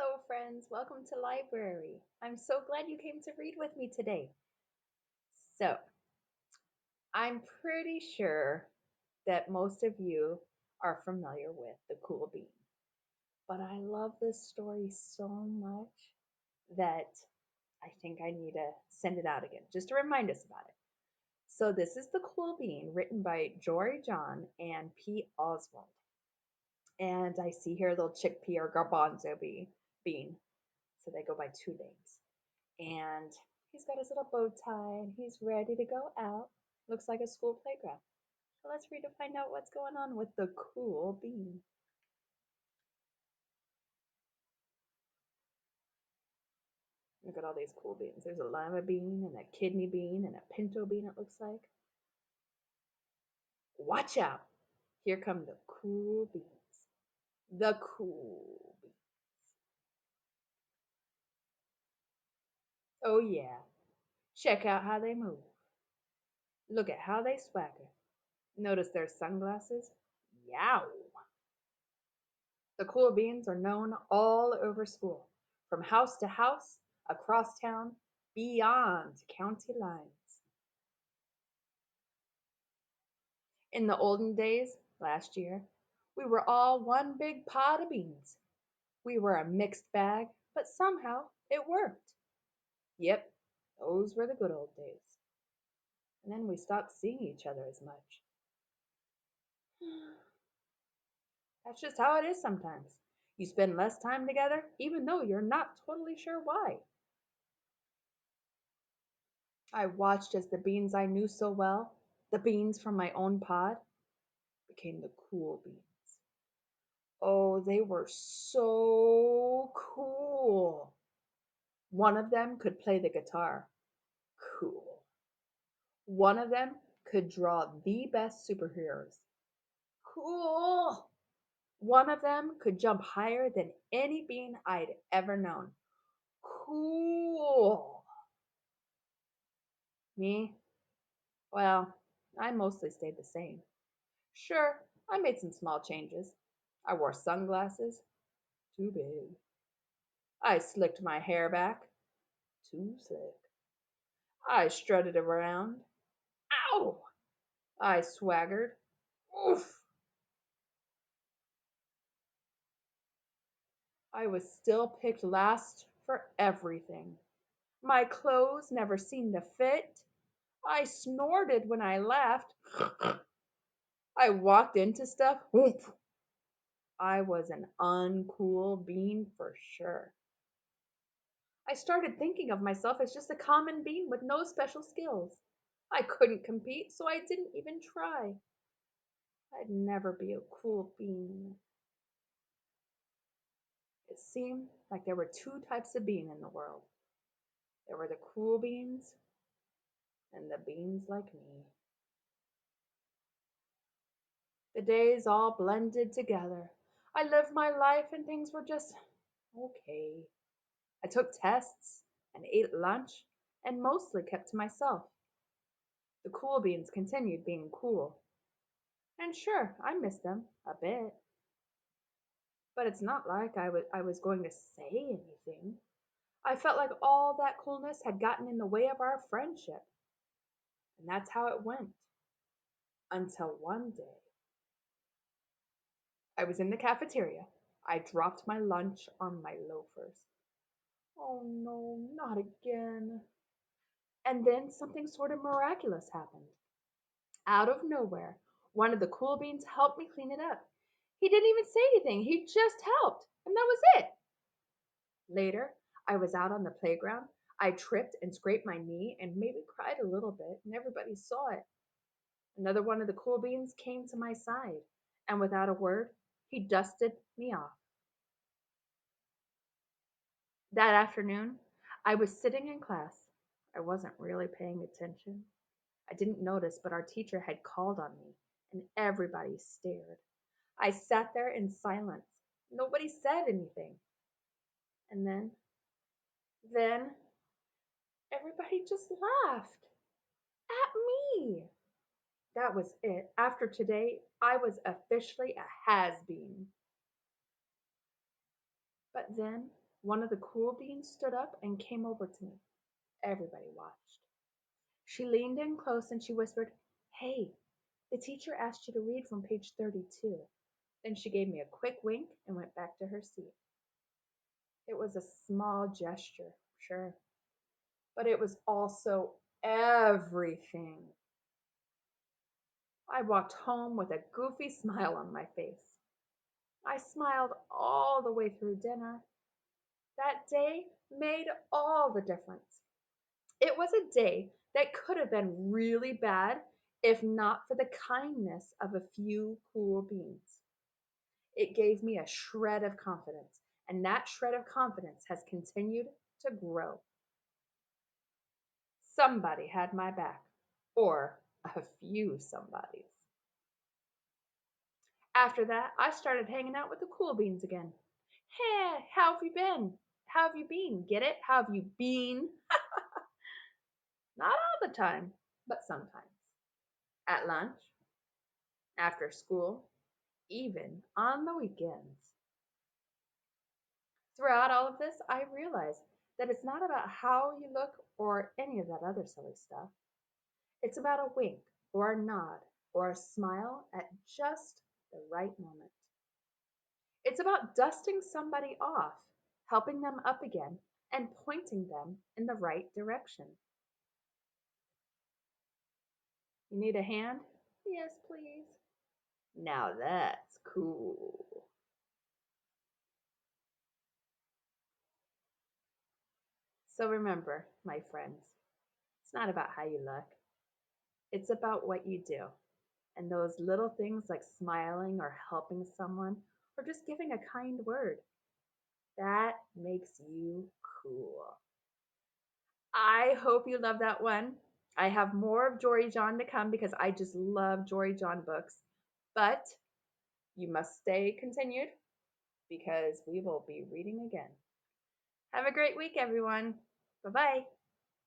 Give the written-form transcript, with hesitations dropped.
Hello, friends. Welcome to Library. I'm so glad you came to read with me today. So, I'm pretty sure that most of you are familiar with the Cool Bean, but I love this story so much that I think I need to send it out again just to remind us about it. So, this is The Cool Bean, written by Jory John and P. Oswald. And I see here little chickpea or garbanzo bean. So they go by two names. And he's got his little bow tie and he's ready to go out. Looks like a school playground. So let's read to find out what's going on with the cool bean. Look at all these cool beans. There's a lima bean and a kidney bean and a pinto bean, it looks like. Watch out! Here come the cool beans. The cool beans. Oh, yeah. Check out how they move. Look at how they swagger. Notice their sunglasses? Yow! The cool beans are known all over school, from house to house, across town, beyond county lines. In the olden days, last year, we were all one big pot of beans. We were a mixed bag, but somehow it worked. Yep, those were the good old days. And then we stopped seeing each other as much. That's just how it is sometimes. You spend less time together, even though you're not totally sure why. I watched as the beans I knew so well, the beans from my own pod, became the cool beans. Oh, they were so cool. One of them could play the guitar. Cool. One of them could draw the best superheroes. Cool. One of them could jump higher than any bean I'd ever known. Cool. Me? Well, I mostly stayed the same. Sure, I made some small changes. I wore sunglasses, too big. I slicked my hair back, too slick. I strutted around. Ow! I swaggered. Oof! I was still picked last for everything. My clothes never seemed to fit. I snorted when I laughed. I walked into stuff. Oof! I was an uncool bean for sure. I started thinking of myself as just a common being with no special skills. I couldn't compete, so I didn't even try. I'd never be a cool bean. It seemed like there were two types of bean in the world. There were the cool beans and the beans like me. The days all blended together. I lived my life and things were just okay. I took tests and ate lunch and mostly kept to myself. The cool beans continued being cool. And sure, I miss them a bit. But it's not like I was going to say anything. I felt like all that coolness had gotten in the way of our friendship. And that's how it went. Until one day, I was in the cafeteria. I dropped my lunch on my loafers. Oh no, not again. And then something sort of miraculous happened. Out of nowhere, one of the cool beans helped me clean it up. He didn't even say anything, he just helped. And that was it. Later, I was out on the playground. I tripped and scraped my knee and maybe cried a little bit, and everybody saw it. Another one of the cool beans came to my side, and without a word, he dusted me off. That afternoon, I was sitting in class. I wasn't really paying attention. I didn't notice, but our teacher had called on me, and everybody stared. I sat there in silence. Nobody said anything. And then, everybody just laughed at me. That was it. After today, I was officially a has been. But then One of the cool beans stood up and came over to me. Everybody watched. She leaned in close and she whispered, "Hey, the teacher asked you to read from page 32." Then she gave me a quick wink and went back to her seat. It was a small gesture, sure, but it was also everything. I walked home with a goofy smile on my face. I smiled all the way through dinner. That day made all the difference. It was a day that could have been really bad if not for the kindness of a few cool beans. It gave me a shred of confidence, and that shred of confidence has continued to grow. Somebody had my back, or a few somebodies. After that, I started hanging out with the cool beans again. Hey, how have you been? How have you been? Get it? How have you been? Not all the time, but sometimes. At lunch, after school, even on the weekends. Throughout all of this, I realized that it's not about how you look or any of that other silly stuff. It's about a wink or a nod or a smile at just the right moment. It's about dusting somebody off, helping them up again, and pointing them in the right direction. You need a hand? Yes, please. Now that's cool. So remember, my friends, it's not about how you look, it's about what you do. And those little things like smiling or helping someone or just giving a kind word, that makes you cool. I hope you love that one. I have more of Jory John to come because I just love Jory John books. But you must stay continued because we will be reading again. Have a great week, everyone. Bye bye.